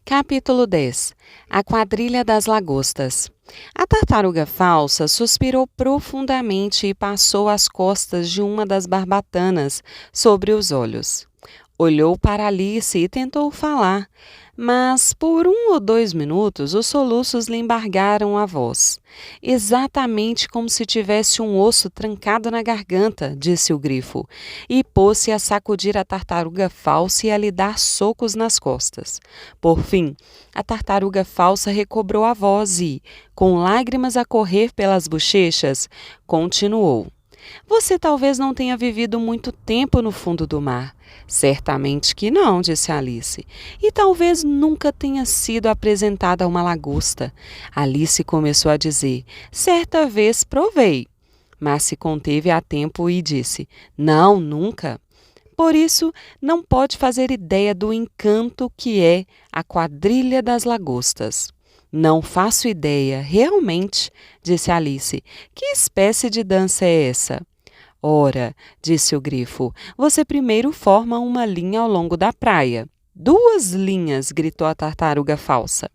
Capítulo 10. A quadrilha das lagostas. A tartaruga falsa suspirou profundamente e passou as costas de uma das barbatanas sobre os olhos. Olhou para Alice e tentou falar, mas por 1 ou 2 minutos os soluços lhe embargaram a voz. Exatamente como se tivesse um osso trancado na garganta, disse o grifo, e pôs-se a sacudir a tartaruga falsa e a lhe dar socos nas costas. Por fim, a tartaruga falsa recobrou a voz e, com lágrimas a correr pelas bochechas, continuou. Você talvez não tenha vivido muito tempo no fundo do mar. Certamente que não, disse Alice. E talvez nunca tenha sido apresentada a uma lagosta. Alice começou a dizer, certa vez provei. Mas se conteve a tempo e disse, não, nunca. Por isso, não pode fazer ideia do encanto que é a quadrilha das lagostas. Não faço ideia, realmente, disse Alice. Que espécie de dança é essa? Ora, disse o grifo, você primeiro forma uma linha ao longo da praia. 2 linhas, gritou a tartaruga falsa.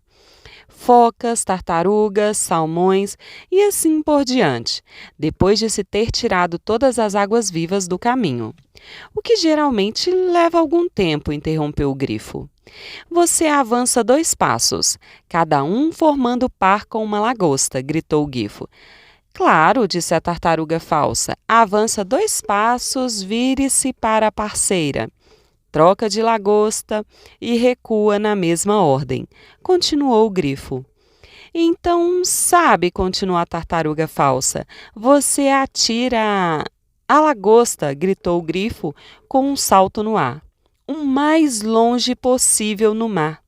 Focas, tartarugas, salmões e assim por diante, depois de se ter tirado todas as águas-vivas do caminho. O que geralmente leva algum tempo, interrompeu o grifo. Você avança 2 passos, cada um formando par com uma lagosta, gritou o grifo. Claro, disse a tartaruga falsa, avança 2 passos, vire-se para a parceira. Troca de lagosta e recua na mesma ordem. Continuou o grifo. Então, sabe, continuou a tartaruga falsa, você atira a lagosta, gritou o grifo com um salto no ar. O mais longe possível no mar.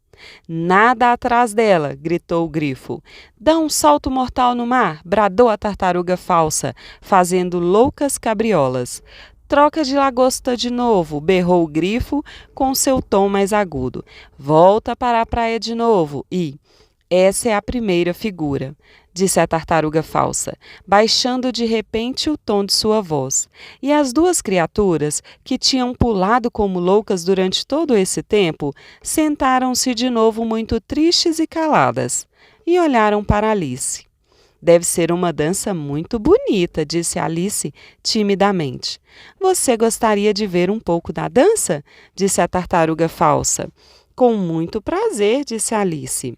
Nada atrás dela, gritou o grifo. Dá um salto mortal no mar, bradou a tartaruga falsa, fazendo loucas cabriolas. Troca de lagosta de novo, berrou o grifo com seu tom mais agudo. Volta para a praia de novo e... Essa é a primeira figura, disse a tartaruga falsa, baixando de repente o tom de sua voz. E as 2 criaturas, que tinham pulado como loucas durante todo esse tempo, sentaram-se de novo muito tristes e caladas, e olharam para Alice. Deve ser uma dança muito bonita, disse Alice timidamente. Você gostaria de ver um pouco da dança? Disse a tartaruga falsa. Com muito prazer, disse Alice.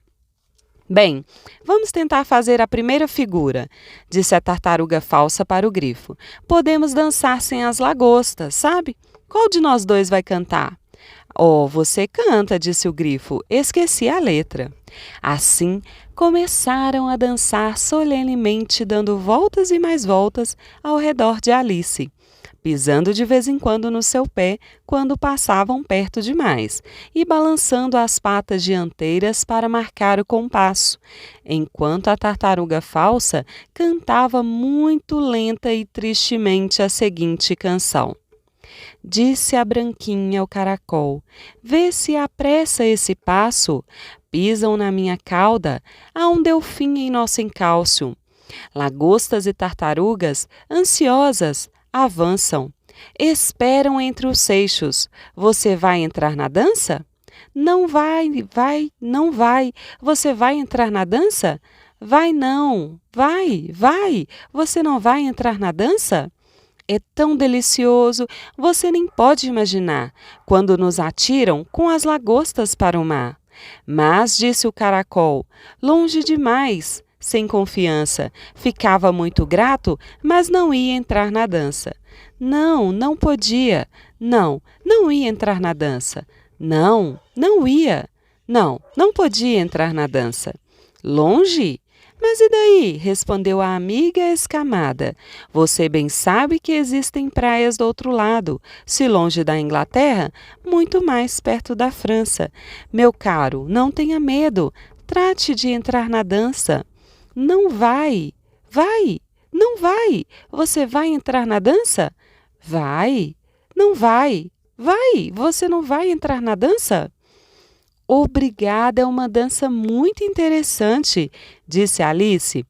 Bem, vamos tentar fazer a primeira figura, disse a tartaruga falsa para o grifo. Podemos dançar sem as lagostas, sabe? Qual de nós 2 vai cantar? Oh, você canta, disse o grifo. Esqueci a letra. Assim, começaram a dançar solenemente, dando voltas e mais voltas ao redor de Alice, pisando de vez em quando no seu pé quando passavam perto demais, e balançando as patas dianteiras para marcar o compasso, enquanto a tartaruga falsa cantava muito lenta e tristemente a seguinte canção. Disse a branquinha ao caracol, vê se apressa esse passo, pisam na minha cauda, há um delfim em nosso encalço. Lagostas e tartarugas, ansiosas, avançam. Esperam entre os seixos. Você vai entrar na dança? Não vai, não vai. Você vai entrar na dança? Vai não, vai. Você não vai entrar na dança? É tão delicioso, você nem pode imaginar, quando nos atiram com as lagostas para o mar. Mas, disse o caracol, longe demais, sem confiança, ficava muito grato, mas não ia entrar na dança. Não podia. Não ia entrar na dança. Não ia. Não podia entrar na dança. Longe? Mas e daí? Respondeu a amiga escamada. Você bem sabe que existem praias do outro lado, se longe da Inglaterra, muito mais perto da França. Meu caro, não tenha medo, trate de entrar na dança. Não vai. Não vai. Você vai entrar na dança? Vai. Não vai. Vai. Você não vai entrar na dança? Obrigada, é uma dança muito interessante, disse Alice,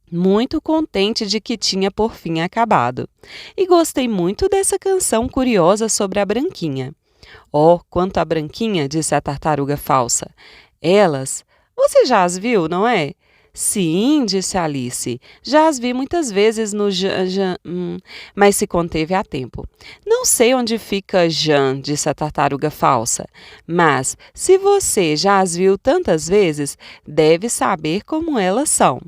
muito contente de que tinha por fim acabado. E gostei muito dessa canção curiosa sobre a branquinha. Oh, quanto a branquinha, disse a tartaruga falsa. Elas? Você já as viu, não é? Sim, disse Alice. Já as vi muitas vezes no mas se conteve a tempo. Não sei onde fica Jan, disse a tartaruga falsa. Mas, se você já as viu tantas vezes, deve saber como elas são.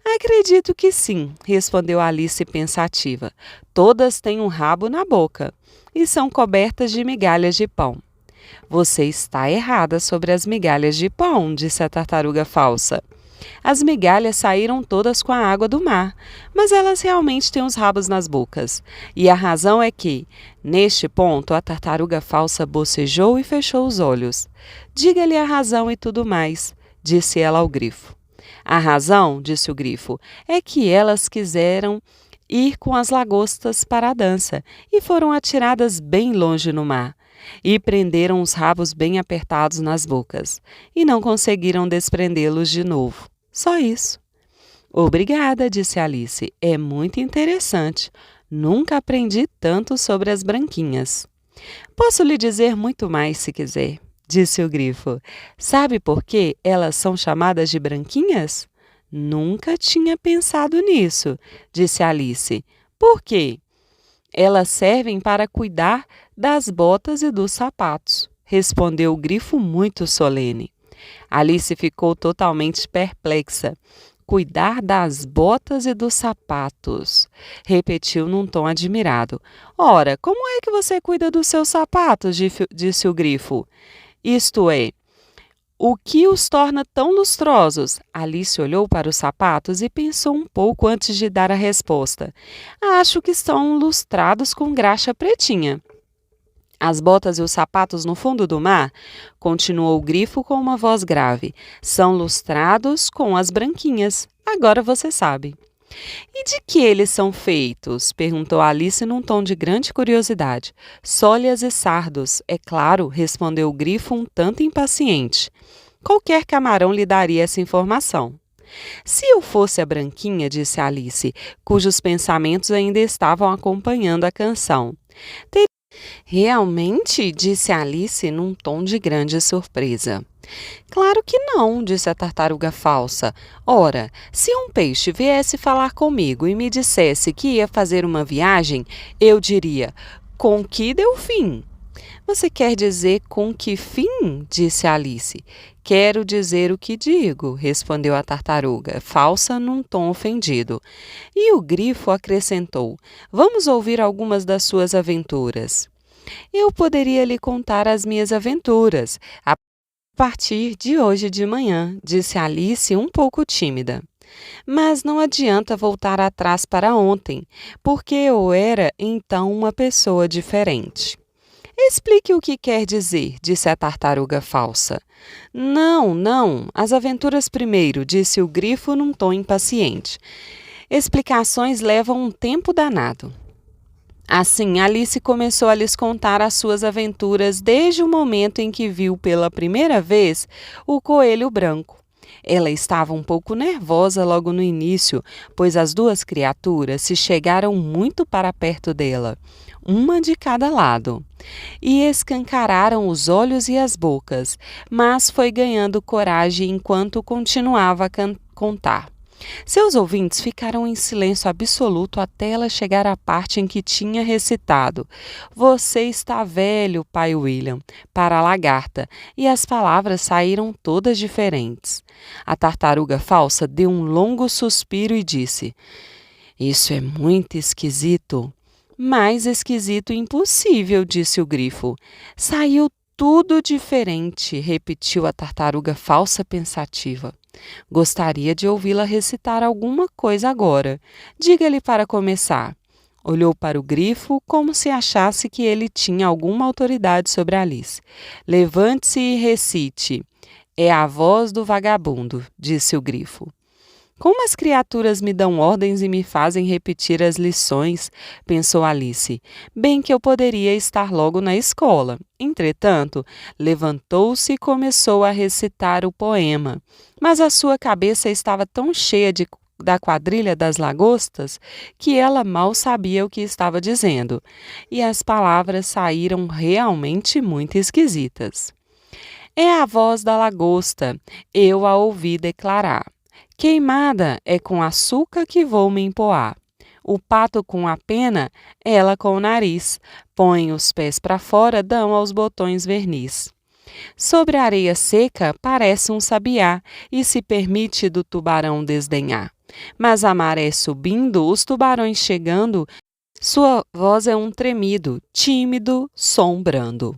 Acredito que sim, respondeu Alice pensativa. Todas têm um rabo na boca e são cobertas de migalhas de pão. Você está errada sobre as migalhas de pão, disse a tartaruga falsa. As migalhas saíram todas com a água do mar, mas elas realmente têm os rabos nas bocas. E a razão é que, neste ponto, a tartaruga falsa bocejou e fechou os olhos. Diga-lhe a razão e tudo mais, disse ela ao grifo. A razão, disse o grifo, é que elas quiseram ir com as lagostas para a dança e foram atiradas bem longe no mar. E prenderam os rabos bem apertados nas bocas, e não conseguiram desprendê-los de novo. Só isso. Obrigada, disse Alice. É muito interessante. Nunca aprendi tanto sobre as branquinhas. Posso lhe dizer muito mais se quiser, disse o grifo. Sabe por que elas são chamadas de branquinhas? Nunca tinha pensado nisso, disse Alice. Por quê? Elas servem para cuidar das botas e dos sapatos, respondeu o grifo muito solene. Alice ficou totalmente perplexa. Cuidar das botas e dos sapatos, repetiu num tom admirado. Ora, como é que você cuida dos seus sapatos? Disse o grifo. Isto é, o que os torna tão lustrosos? Alice olhou para os sapatos e pensou um pouco antes de dar a resposta. Acho que estão lustrados com graxa pretinha. As botas e os sapatos no fundo do mar, continuou o grifo com uma voz grave, são lustrados com as branquinhas. Agora você sabe. E de que eles são feitos? Perguntou Alice num tom de grande curiosidade. Sólias e sardos, é claro, respondeu o grifo um tanto impaciente. Qualquer camarão lhe daria essa informação. Se eu fosse a Branquinha, disse Alice, cujos pensamentos ainda estavam acompanhando a canção. Realmente? Disse Alice num tom de grande surpresa. Claro que não, disse a tartaruga falsa. Ora, se um peixe viesse falar comigo e me dissesse que ia fazer uma viagem, eu diria, com que deu fim? Você quer dizer com que fim? Disse Alice. Quero dizer o que digo, respondeu a tartaruga, falsa num tom ofendido. E o grifo acrescentou, vamos ouvir algumas das suas aventuras. Eu poderia lhe contar as minhas aventuras a partir de hoje de manhã, disse Alice um pouco tímida. Mas não adianta voltar atrás para ontem, porque eu era então uma pessoa diferente. Explique o que quer dizer, disse a tartaruga falsa. Não, as aventuras primeiro, disse o grifo num tom impaciente. Explicações levam um tempo danado. Assim, Alice começou a lhes contar as suas aventuras desde o momento em que viu pela primeira vez o coelho branco. Ela estava um pouco nervosa logo no início, pois as duas criaturas se chegaram muito para perto dela, uma de cada lado, e escancararam os olhos e as bocas, mas foi ganhando coragem enquanto continuava a contar. Seus ouvintes ficaram em silêncio absoluto até ela chegar à parte em que tinha recitado Você está velho, pai William, para a lagarta, e as palavras saíram todas diferentes. A tartaruga falsa deu um longo suspiro e disse Isso é muito esquisito. Mais esquisito impossível, disse o grifo. Saiu tudo diferente, repetiu a tartaruga falsa pensativa. Gostaria de ouvi-la recitar alguma coisa agora. Diga-lhe para começar. Olhou para o grifo como se achasse que ele tinha alguma autoridade sobre Alice. Levante-se e recite. É a voz do vagabundo, disse o grifo. Como as criaturas me dão ordens e me fazem repetir as lições, pensou Alice. Bem que eu poderia estar logo na escola. Entretanto, levantou-se e começou a recitar o poema. Mas a sua cabeça estava tão cheia da quadrilha das lagostas que ela mal sabia o que estava dizendo. E as palavras saíram realmente muito esquisitas. É a voz da lagosta, eu a ouvi declarar. Queimada é com açúcar que vou me empoar. O pato com a pena, ela com o nariz. Põe os pés para fora, dão aos botões verniz. Sobre a areia seca parece um sabiá e se permite do tubarão desdenhar. Mas a maré subindo, os tubarões chegando, sua voz é um tremido, tímido, som brando.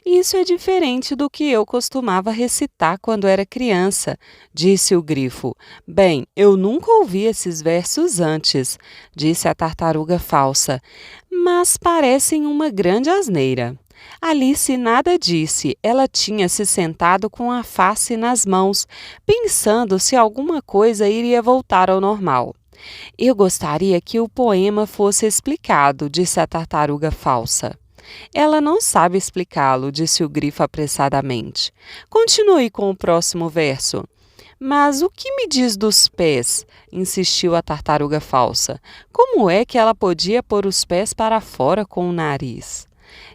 Isso é diferente do que eu costumava recitar quando era criança, disse o grifo. Bem, eu nunca ouvi esses versos antes, disse a tartaruga falsa, mas parecem uma grande asneira. Alice nada disse, ela tinha se sentado com a face nas mãos, pensando se alguma coisa iria voltar ao normal. Eu gostaria que o poema fosse explicado, disse a tartaruga falsa. Ela não sabe explicá-lo, disse o grifo apressadamente. Continue com o próximo verso. Mas o que me diz dos pés? Insistiu a tartaruga falsa. Como é que ela podia pôr os pés para fora com o nariz?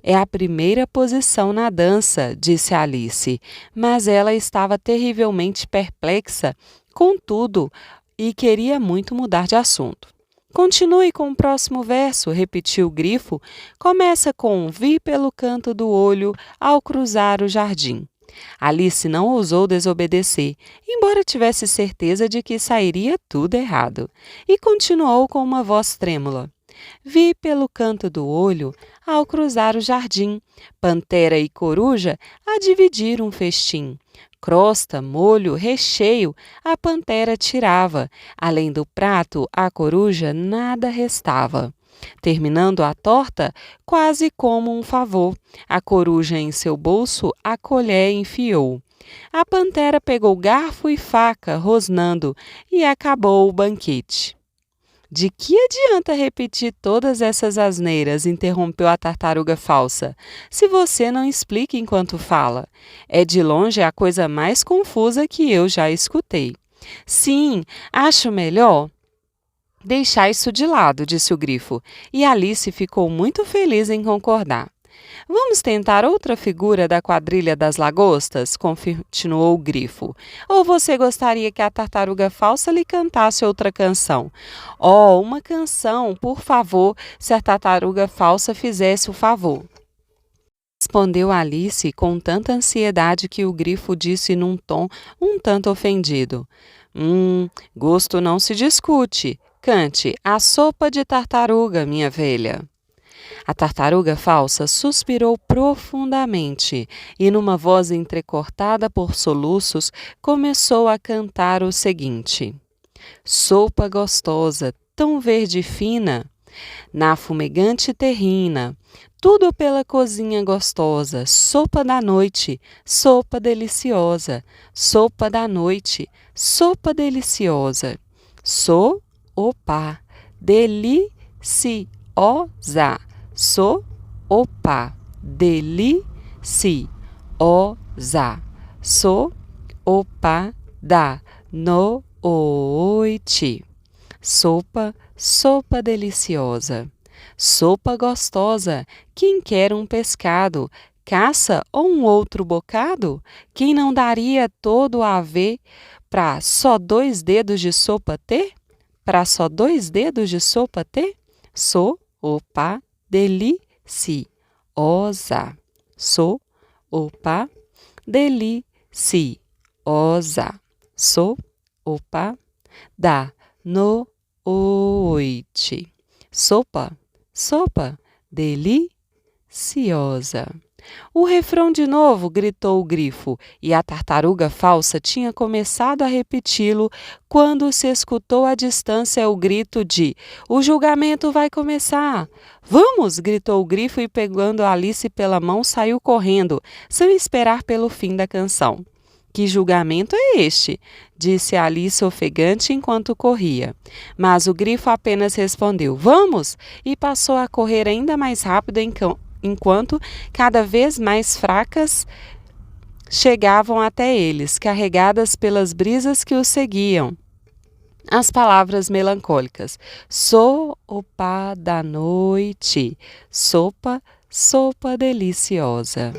É a primeira posição na dança, disse Alice, mas ela estava terrivelmente perplexa com tudo e queria muito mudar de assunto. Continue com o próximo verso, repetiu o grifo. Começa com vi pelo canto do olho ao cruzar o jardim. Alice não ousou desobedecer, embora tivesse certeza de que sairia tudo errado, e continuou com uma voz trêmula. Vi pelo canto do olho, ao cruzar o jardim, pantera e coruja a dividir um festim. Crosta, molho, recheio, a pantera tirava. Além do prato, a coruja nada restava. Terminando a torta, quase como um favor, a coruja em seu bolso a colher enfiou. A pantera pegou garfo e faca, rosnando, e acabou o banquete. De que adianta repetir todas essas asneiras? Interrompeu a tartaruga falsa. Se você não explica enquanto fala. É de longe a coisa mais confusa que eu já escutei. Sim, acho melhor deixar isso de lado, disse o grifo, e Alice ficou muito feliz em concordar. Vamos tentar outra figura da quadrilha das lagostas? Continuou o grifo. Ou você gostaria que a tartaruga falsa lhe cantasse outra canção? Oh, uma canção, por favor, se a tartaruga falsa fizesse o favor. Respondeu Alice com tanta ansiedade que o grifo disse num tom um tanto ofendido. Gosto não se discute. Cante a sopa de tartaruga, minha velha. A tartaruga falsa suspirou profundamente e, numa voz entrecortada por soluços, começou a cantar o seguinte: sopa gostosa, tão verde e fina, na fumegante terrina, tudo pela cozinha gostosa, sopa da noite, sopa deliciosa, sopa da noite, sopa deliciosa, opa, deliciosa. Opa, deliciosa, opa da noite. Sopa deliciosa, sopa gostosa. Quem quer um pescado, caça ou um outro bocado? Quem não daria todo a ver pra só 2 dedos de sopa ter? Pra só 2 dedos de sopa ter? Opa deliciosa, opa deliciosa, opa da noite, sopa deliciosa. O refrão de novo, gritou o grifo, e a tartaruga falsa tinha começado a repeti-lo quando se escutou à distância o grito de o julgamento vai começar. Vamos! Gritou o grifo e, pegando Alice pela mão, saiu correndo, sem esperar pelo fim da canção. Que julgamento é este? Disse Alice ofegante enquanto corria. Mas o grifo apenas respondeu, vamos! E passou a correr ainda mais rápido enquanto cada vez mais fracas chegavam até eles, carregadas pelas brisas que os seguiam. As palavras melancólicas. Sopa da noite, sopa deliciosa.